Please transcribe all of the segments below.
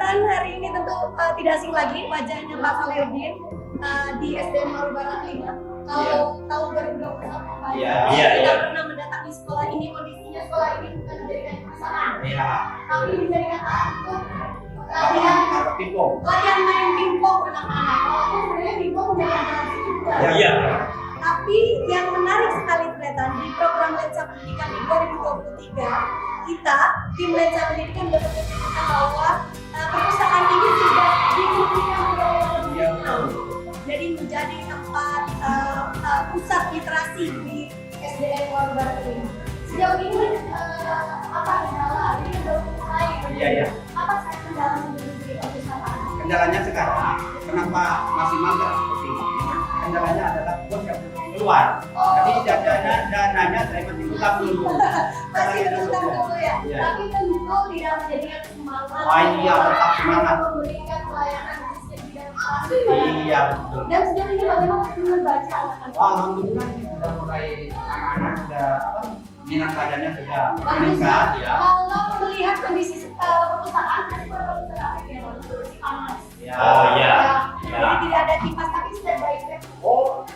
kelihatan hari ini tentu tidak asing lagi wajahnya Pak Salehuddin di SDN Waru Barat 5. Kalau tahun 2021 kita pernah mendatangi sekolah ini, kondisinya sekolah ini bukan menjadikan perusahaan, tapi menjadikan untuk latihan main pingpong anak-anak. Walaupun sebenarnya pingpong udah ada juga. Tapi yang menarik sekali kelihatan di program Lensa Pendidikan di 2023, kita tim Lensa Pendidikan dapat menyatakan bahwa perpustakaan ini sudah difungsikan jadi menjadi tempat pusat literasi di SDN Waru Barat 5. Sejauh ini apa kendala? Ini baru mulai. Apa kendala menjadi perpustakaan? Kendalanya sekarang, kenapa masih mager seperti ini? Kendalanya adalah bos yang keluar. Jadi dananya saya masih utang dulu. Masih utang dulu ya. Tapi tentu tidak menjadikan semangat. Tetap semangat. Memberikan pelayanan sistem bidang kelas. Iya, betul. Dan sejauh ini bagaimana membaca anak-anak? Alhamdulillah sudah mulai anak-anak sudah minat bacanya sudah meningkat ya. Kalau melihat kondisi perpustakaan, perpustakaan ini panas. Jadi tidak ada kipas tapi sudah baik.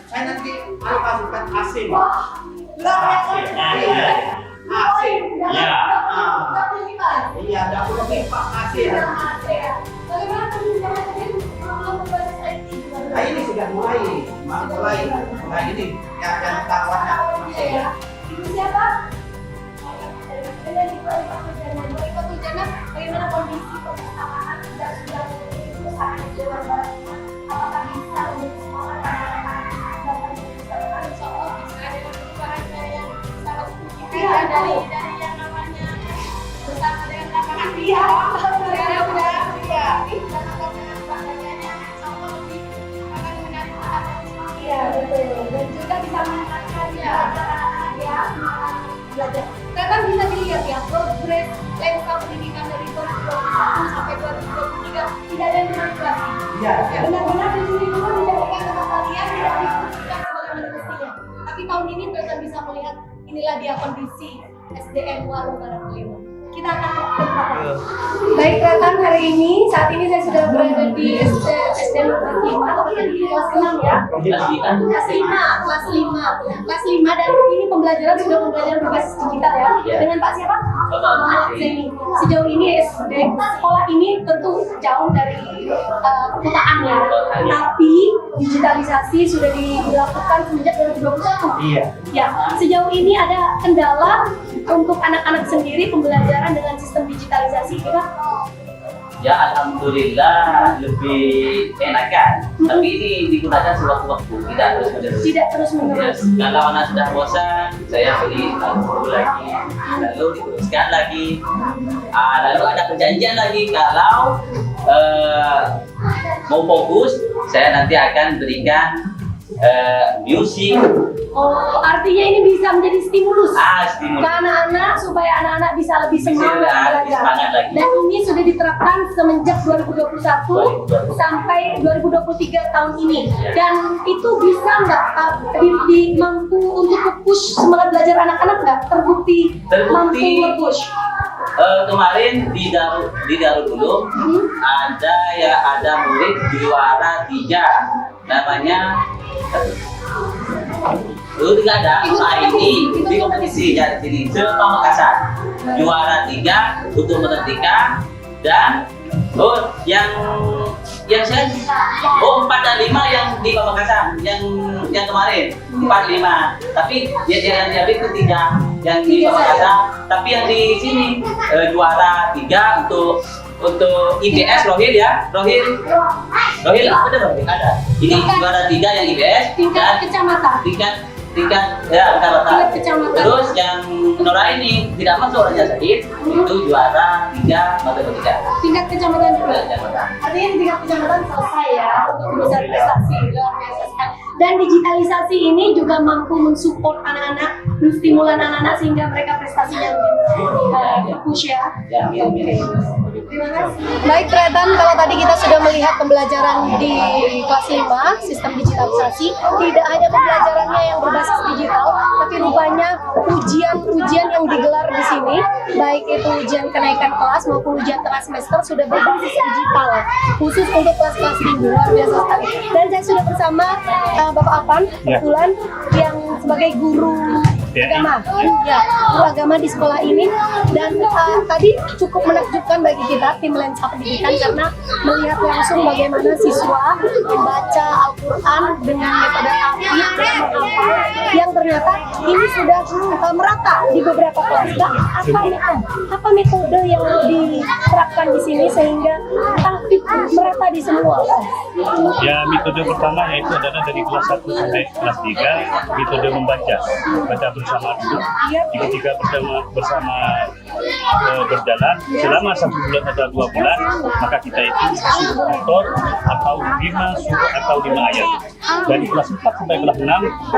Saya nanti mau masukkan AC. Luar biasa. AC. Dapur kipas. Iya, dapur kipas AC. Bagaimana teman-teman belum berbasis IT juga? Ini sudah mulai ini yang tawarnya masih. Ibu siapa? Ibu Tujana, bagaimana kondisi perpustakaan sudah perpustakaan di Jawa Barat? Apakah bisa untuk semua anak-anak dapat perpustakaan? Insya Allah bisa dengan perubahannya yang sangat signifikan dari yang namanya bersama dengan lapangan pihak. Iya betul, dan juga bisa meningkatkan anak-anak ya belajar. Kan bisa dilihat ya progres Lensa Pendidikan dari 2021 sampai 2023 tidak ada yang manipulasi. Benar-benar di sini dulu menjadikan tempat kalian tidak difungsikan sebagaimana mestinya. Tapi tahun ini kita bisa melihat inilah dia kondisi SDN Waru Barat 5. Kita akan tetap. Baik rekan, hari ini saat ini saya sudah berada di SDN Waru Barat 5, tapi di kelas 6 ya. Kelas 5 dan ini pembelajaran sudah pembelajaran berbasis digital ya. Dengan Pak siapa? Pak Zeni. Sejauh ini sekolah ini tentu jauh dari perkotaannya, tapi digitalisasi sudah dilakukan sejak 2021. Ya, sejauh ini ada kendala untuk anak-anak sendiri pembelajaran dengan sistem digitalisasi gimana? Ya alhamdulillah lebih enakan, tapi ini digunakan sewaktu-waktu, tidak terus-menerus. Kalau anak sudah bosan, saya beli buku lagi, lalu diteruskan lagi. Lalu ada perjanjian lagi kalau mau fokus, saya nanti akan berikan musik. Oh, artinya ini bisa menjadi stimulus stimulus ke anak-anak supaya anak-anak bisa lebih semangat belajar. Dan ini sudah diterapkan semenjak 2021 sampai 2023 tahun ini. Dan itu bisa nggak mampu untuk push semangat belajar anak-anak nggak? Terbukti mampu nge-push. Kemarin di Darul Ulum ada murid juara 3 namanya dulu tidak ada saat ini di kompetisi jadi sini Pamekasan juara 3 untuk menentukan dan yang saya 4 dan 5 yang di Pamekasan yang kemarin 4-5 tapi yang diambil itu 3 yang di Pamekasan tapi yang di sini juara 3 untuk IBS Rohil ada ini juara 3 yang IBS tingkat kecamatan tingkat kecamatan. Terus yang Nora ini tidak masuk Raja Said itu juara 3 matematika. Tingkat kecamatan juga. Artinya di tingkat kecamatan selesai ya untuk bisa prestasi luar biasa sekali. Dan digitalisasi ini juga mampu mensupport anak-anak, menstimulan anak-anak sehingga mereka prestasinya lebih push ya. Ya, Terima kasih. Baik Tretan, kalau tadi kita sudah melihat pembelajaran di kelas 5 sistem digitalisasi, tidak hanya pembelajarannya yang berbasis digital, tapi rupanya ujian-ujian yang digelar di sini, baik itu ujian kenaikan kelas maupun ujian tengah semester sudah berbasis digital, khusus untuk kelas-kelas tinggi. Luar biasa sekali. Dan saya sudah bersama Bapak Apan, kebetulan yang sebagai guru agama, guru agama di sekolah ini. Dan tadi cukup menakjubkan bagi kita tim Lensa Pendidikan karena melihat langsung bagaimana siswa membaca Al-Quran dengan metode tahfidz dan menghafal yang ternyata ini sudah merata di beberapa kelas. Apa metode yang diterapkan di sini sehingga tahfidz merata di semua kelas? Ya, metode pertama yaitu adalah dari kelas 1 sampai kelas 3, metode baca bersama dulu. Ketika bersama berjalan selama 1 bulan atau 2 bulan, maka kita itu suruh tutor atau 5 ayat. Dari kelas 4 sampai kelas 6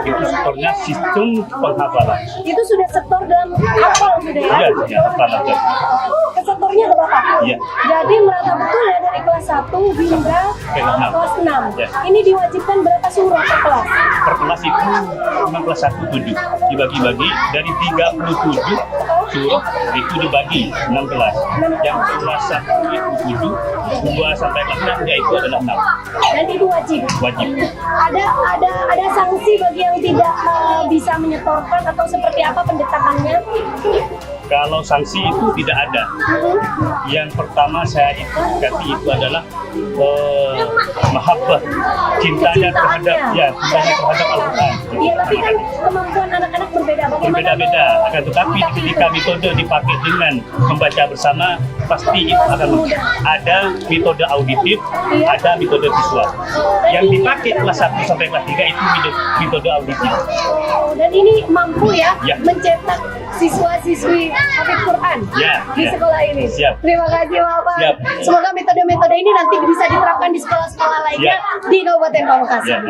itu setornya sistem penghafalan. Itu sudah setor dalam hafal sudah ya? Iya, hafalan. Setornya berapa? Iya. Jadi merata betul ya dari kelas 1 hingga kelas 6. Ya. Ini diwajibkan berapa surah per kelas? Per kelas itu memang kelas 1 7 dibagi-bagi dari 37 surah itu dibagi 6 kelas. Yang kelas 1 itu 7, 2 sampai kelas 6 yaitu adalah 6. Dan itu wajib. Wajib. Ada sanksi bagi yang tidak bisa menyetorkan atau seperti apa pendekatannya? Kalau sanksi itu tidak ada. Yang pertama saya itu adalah mahabbah, cintanya terhadap Al-Quran. Iya, tapi kan kemampuan anak-anak berbeda. Berbeda-beda. Akan tetapi ketika metode dipakai dengan membaca bersama, pasti itu akan mudah. Ada metode auditif, ada metode visual. Yang dipakai kelas 1 sampai kelas 3 itu metode auditif. Dan ini mampu ya mencetak siswa-siswi hafidz Quran di sekolah ini. Siap. Terima kasih Bapak. Siap. Semoga metode-metode ini nanti bisa diterapkan di sekolah-sekolah lainnya di Kabupaten Pamekasan.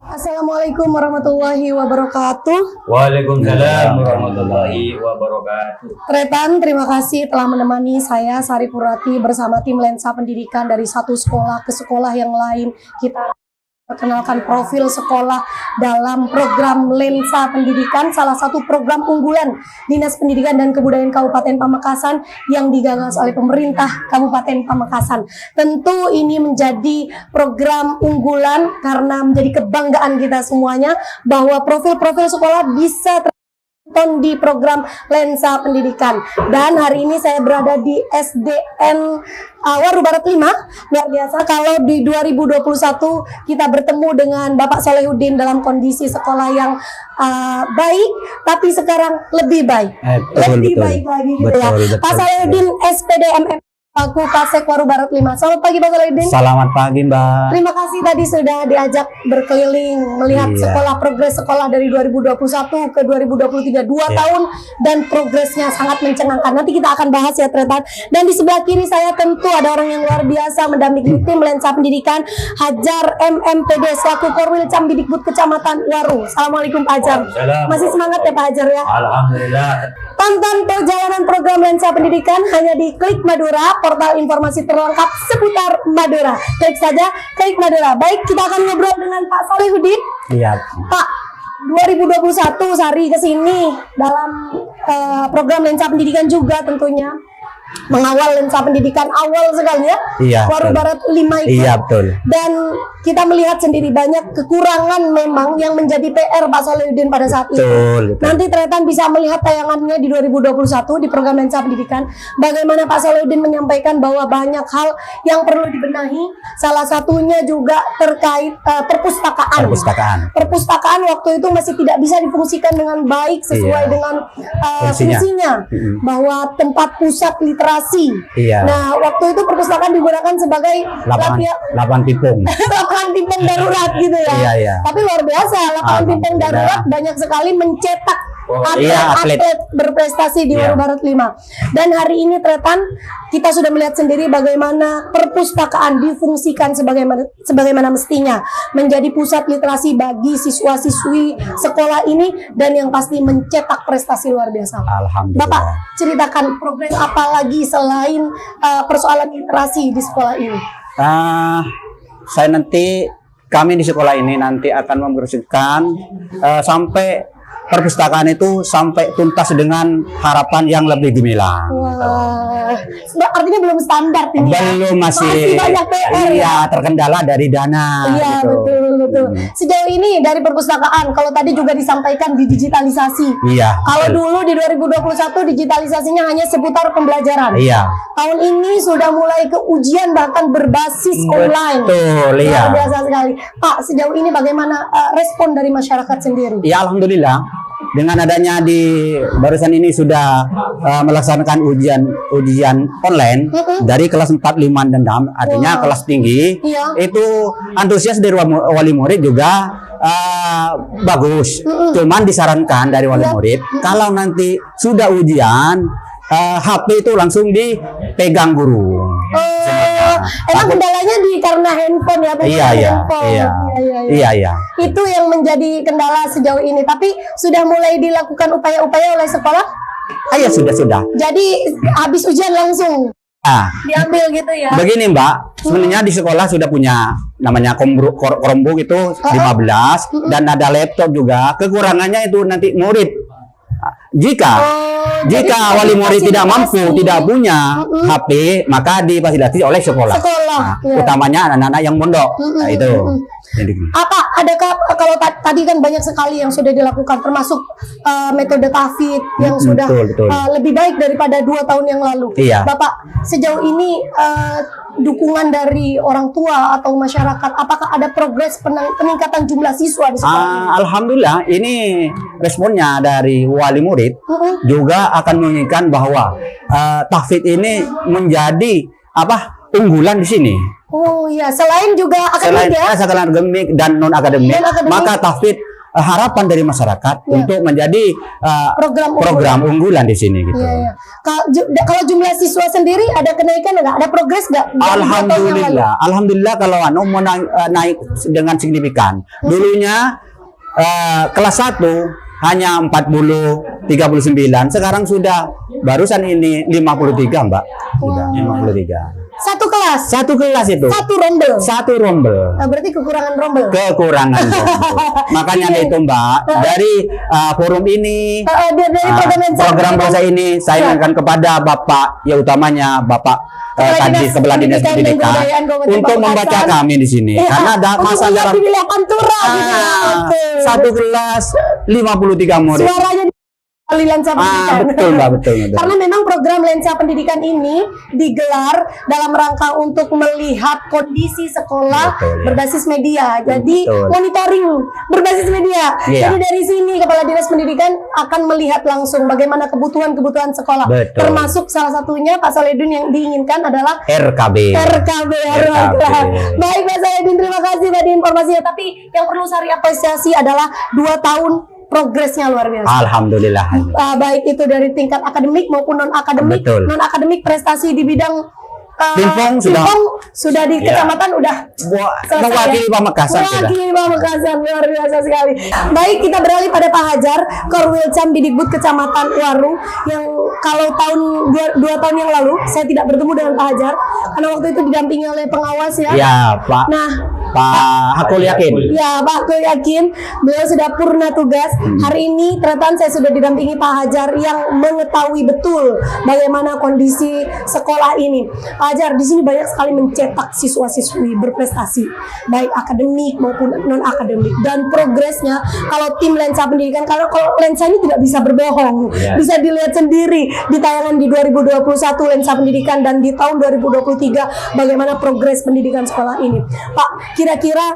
Assalamualaikum warahmatullahi wabarakatuh. Waalaikumsalam warahmatullahi wabarakatuh. Tretan, terima kasih telah menemani saya Sari Purati bersama tim Lensa Pendidikan dari satu sekolah ke sekolah yang lain. Kita perkenalkan profil sekolah dalam program Lensa Pendidikan, salah satu program unggulan Dinas Pendidikan dan Kebudayaan Kabupaten Pamekasan yang digagas oleh pemerintah Kabupaten Pamekasan. Tentu ini menjadi program unggulan karena menjadi kebanggaan kita semuanya bahwa profil-profil sekolah bisa di program Lensa Pendidikan. Dan hari ini saya berada di SDN Waru Barat 5. Luar biasa kalau di 2021 kita bertemu dengan Bapak Solehuddin dalam kondisi sekolah yang baik, tapi sekarang lebih baik. Lebih baik lagi gitu ya. Pak Solehuddin SPDMM Aku Kasek Waru Barat 5. Selamat pagi Pak Solehuddin. Selamat pagi Mbak. Terima kasih tadi sudah diajak berkeliling melihat sekolah, progres sekolah dari 2021 ke 2023, 2 tahun, dan progresnya sangat mencengangkan. Nanti kita akan bahas ya Tretan. Dan di sebelah kiri saya tentu ada orang yang luar biasa mendampingi tim Lensa Pendidikan, Hajar MMPD selaku Korwil Cambidikbud Kecamatan Waru. Assalamualaikum Pak Hajar. Masih semangat ya Pak Hajar ya? Alhamdulillah. Tonton perjalanan program Lensa Pendidikan hanya di Klik Madura, portal informasi terlengkap seputar Madura. Klik saja Klik Madura. Baik, kita akan ngobrol dengan Pak Solehuddin. Iya. Pak, 2021 Sari kesini dalam program Lensa Pendidikan juga tentunya. mengawal lensa pendidikan awal sekali ya. Iya, Waru betul. Barat 5 itu. Iya, betul. Dan kita melihat sendiri banyak kekurangan memang yang menjadi PR Pak Solihuddin pada saat itu. Betul. Nanti Tretan bisa melihat tayangannya di 2021 di program Lensa Pendidikan. Bagaimana Pak Solihuddin menyampaikan bahwa banyak hal yang perlu dibenahi. Salah satunya juga terkait perpustakaan. Perpustakaan waktu itu masih tidak bisa difungsikan dengan baik sesuai Iya. dengan Fungsinya. fungsinya. Bahwa tempat pusat literasi. Iya. Nah, waktu itu perpustakaan digunakan sebagai lapangan pingpong. lapangan pingpong darurat gitu ya. Iya, iya. Tapi luar biasa, lapangan pingpong darurat banyak sekali mencetak atlet berprestasi di Iya. Waru Barat 5. Dan hari ini Tretan kita sudah melihat sendiri bagaimana perpustakaan difungsikan sebagaimana mestinya menjadi pusat literasi bagi siswa-siswi sekolah ini dan yang pasti mencetak prestasi luar biasa. Alhamdulillah. Bapak ceritakan progres apa lagi selain persoalan literasi di sekolah ini? Kami di sekolah ini nanti akan membersihkan sampai perpustakaan itu sampai tuntas dengan harapan yang lebih gemilang. Wah, artinya belum standar ini ya? Belum, masih banyak PR ya? terkendala dari dana. Iya, gitu. betul. Sejauh ini dari perpustakaan, kalau tadi juga disampaikan digitalisasi. Iya. Kalau dulu di 2021 digitalisasinya hanya seputar pembelajaran. Iya. Tahun ini sudah mulai ke ujian bahkan berbasis online. Betul, iya. Luar biasa sekali. Pak, sejauh ini bagaimana respon dari masyarakat sendiri? Ya, alhamdulillah. Dengan adanya barusan ini sudah melaksanakan ujian online dari kelas 4, 5 dan 6, artinya kelas tinggi. Iya. Itu antusias dari wali murid juga bagus. Cuman disarankan dari wali murid kalau nanti sudah ujian HP itu langsung dipegang guru. Emang kendalanya karena handphone ya, handphone. Iya. Itu yang menjadi kendala sejauh ini. Tapi sudah mulai dilakukan upaya-upaya oleh sekolah. Iya, sudah. Jadi habis ujian langsung diambil gitu ya. Begini Mbak, sebenarnya di sekolah sudah punya namanya Chromebook itu 15 dan ada laptop juga. Kekurangannya itu nanti murid. Jika wali murid tidak mampu, tidak punya HP, maka difasilitasi oleh sekolah. Utamanya anak-anak yang mondok. Nah, itu. Adakah kalau tadi kan banyak sekali yang sudah dilakukan, termasuk metode tahfidz yang sudah betul. lebih baik daripada 2 tahun yang lalu. Iya. Bapak, sejauh ini dukungan dari orang tua atau masyarakat, apakah ada progres peningkatan jumlah siswa di sekolah? Alhamdulillah, ini responnya dari wali murid juga akan menginginkan bahwa tahfidz ini menjadi unggulan di sini. Oh iya, selain juga akademik Selain akademik dan non akademik, maka tahfidz harapan dari masyarakat untuk menjadi program unggulan di sini gitu. Iya. Kalau jumlah siswa sendiri ada kenaikan nggak? Ada progres nggak? Alhamdulillah kalau naik dengan signifikan. Dulunya kelas 1 hanya 40, 39. Sekarang sudah barusan ini 53, Mbak. Sudah 53. Satu kelas itu. Satu rombel. Berarti kekurangan rombel. Makanya itu Mbak, dari forum ini, dari program bahasa ini saya ingatkan kepada Bapak, ya utamanya Bapak tadi Kepala Dinas Pendidikan untuk membaca kami di sini, karena ada masa dalam satu kelas 53 murid. Suaranya Lensa Pendidikan. Betul Mbak, betul. Karena memang program Lensa Pendidikan ini digelar dalam rangka untuk melihat kondisi sekolah berbasis media. Jadi monitoring berbasis media. Jadi dari sini Kepala Dinas Pendidikan akan melihat langsung bagaimana kebutuhan sekolah. Termasuk salah satunya Pak Solihuddin yang diinginkan adalah RKB. Baik Pak Solihuddin, terima kasih tadi informasinya. Tapi yang perlu saya apresiasi adalah 2 tahun progresnya luar biasa. Alhamdulillah. Baik itu dari tingkat akademik maupun non akademik. Non akademik prestasi di bidang pingpong sudah di kecamatan udah mewakili Pamekasan. Luar biasa sekali. Baik, kita beralih pada Pak Hajar, Korwilcam Bidikbud Kecamatan Waru, yang kalau tahun 2 tahun yang lalu saya tidak bertemu dengan Pak Hajar karena waktu itu didampingi oleh pengawas ya. Iya, Pak. Nah, Pak Hakul Yakin. Ya, Pak Hakul Yakin, beliau sudah purna tugas. Hari ini ternyata saya sudah didampingi Pak Hajar yang mengetahui betul bagaimana kondisi sekolah ini. Pak Hajar, di sini banyak sekali mencetak siswa-siswi berprestasi, baik akademik maupun non akademik, dan progresnya kalau tim Lensa Pendidikan, kalau Lensa ini tidak bisa berbohong, bisa dilihat sendiri di tayangan di 2021 Lensa Pendidikan dan di tahun 2023 bagaimana progres pendidikan sekolah ini. Pak, kira-kira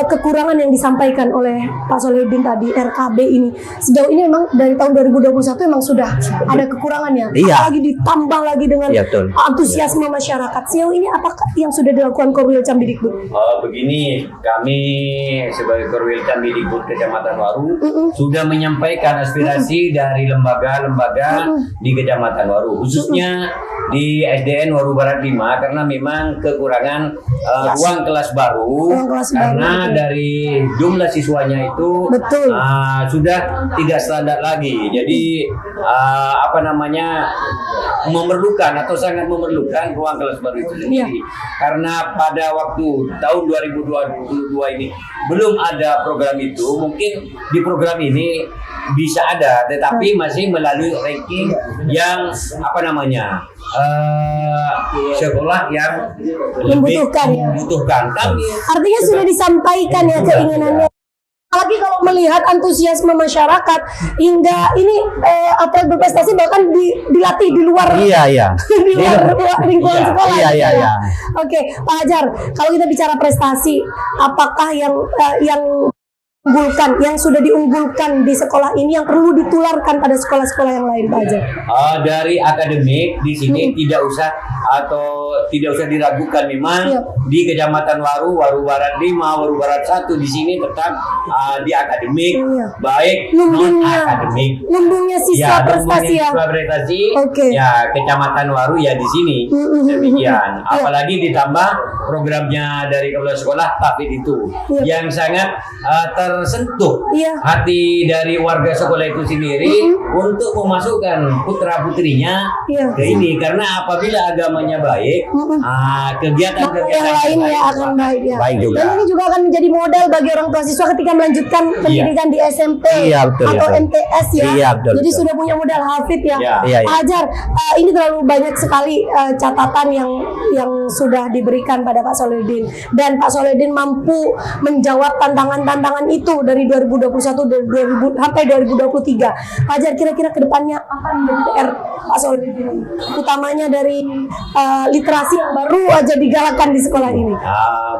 kekurangan yang disampaikan oleh Pak Solihuddin tadi, RKB ini sejauh ini memang dari tahun 2021 memang sudah ada kekurangannya. Iya. Apalagi ditambah lagi dengan antusiasme masyarakat. Sejauh ini apakah yang sudah dilakukan Korwil Cambidikbud? Begini, kami sebagai Korwil Cambidikbud Kecamatan Waru sudah menyampaikan aspirasi dari lembaga-lembaga di Kecamatan Waru, khususnya di SDN Waru Barat 5, karena memang kekurangan ruang kelas baru, karena dari jumlah siswanya itu sudah tidak standar lagi. Jadi memerlukan atau sangat memerlukan ruang kelas baru itu sendiri. Karena pada waktu tahun 2022 ini belum ada program itu, mungkin di program ini bisa ada, tetapi masih melalui ranking yang sekolah yang membutuhkan. Artinya sudah disampaikan ya keinginannya. Apalagi kalau melihat antusiasme masyarakat hingga ini atlet berprestasi bahkan dilatih di luar di luar lingkungan sekolah. Oke, Pak Hajar, kalau kita bicara prestasi, apakah yang sudah diunggulkan di sekolah ini yang perlu ditularkan pada sekolah-sekolah yang lain, Pak Hajar? Dari akademik di sini tidak usah diragukan, memang di Kecamatan Waru Barat 5, Waru Barat 1 di sini tetap di akademik, baik non akademik. Lumbungnya siswa prestasi Kecamatan Waru ya di sini demikian. Apalagi ditambah programnya dari kepala sekolah TAFID itu yang sangat tersentuh hati dari warga sekolah itu sendiri untuk memasukkan putra putrinya ke ini, karena apabila agamanya baik, kegiatan-kegiatan yang lainnya akan baik ya. Baik juga. Dan ini juga akan menjadi modal bagi orang tua siswa ketika melanjutkan pendidikan di SMP atau MTS ya. Jadi sudah punya modal hafid ya. Pak Hajar, ini terlalu banyak sekali catatan yang sudah diberikan pada Pak Solihuddin, dan Pak Solihuddin mampu menjawab tantangan-tantangan itu dari 2021 sampai 2023. Pak Hajar, kira-kira kedepannya akan menjadi PR Pak Solihuddin, utamanya dari literasi yang baru aja digalakkan di sekolah ini.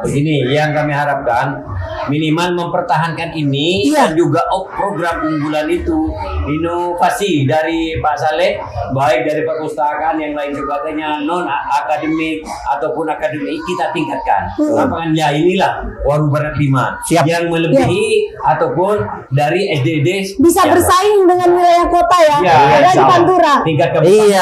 Begini, yang kami harapkan minimal mempertahankan ini dan juga program unggulan itu, inovasi dari Pak Saleh, baik dari perpustakaan yang lain sebagainya, non akademik ataupun akademik, kita tingkatkan. Lapangannya inilah Waru Barat 5 yang melebihi ataupun dari SDD bisa bersaing dengan wilayah kota ya. Ada di Pantura. Tingkat kabupaten.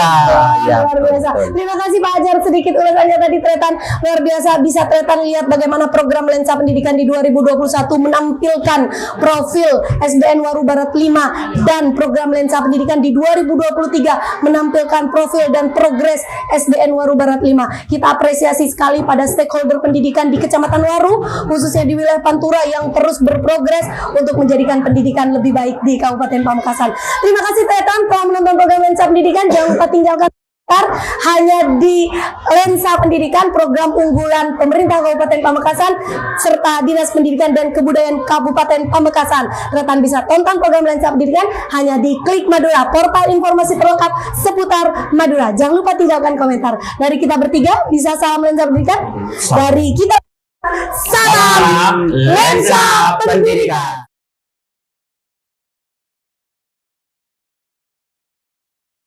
Luar biasa. Terima kasih Pak Hajar, sedikit ulasannya tadi Tretan luar biasa. Bisa Tretan lihat bagaimana program Lensa Pendidikan di 2021 menampilkan profil SDN Waru Barat 5, dan program Lensa Pendidikan di 2023 menampilkan profil dan progres SDN Waru Barat 5. Kita apresiasi sekali pada stakeholder pendidikan di Kecamatan Waru, khususnya di wilayah Pantura, yang terus berprogres untuk menjadikan pendidikan lebih baik di Kabupaten Pamekasan. Terima kasih Tretan telah menonton program Lensa Pendidikan. Jangan lupa tinggalkan hanya di Lensa Pendidikan, program unggulan pemerintah Kabupaten Pamekasan serta Dinas Pendidikan dan Kebudayaan Kabupaten Pamekasan. Rekan bisa tonton program Lensa Pendidikan hanya di Klik Madura, portal informasi terlengkap seputar Madura. Jangan lupa tinggalkan komentar. Dari kita bertiga, bisa salam Lensa Pendidikan. Dari kita, salam Lensa Pendidikan.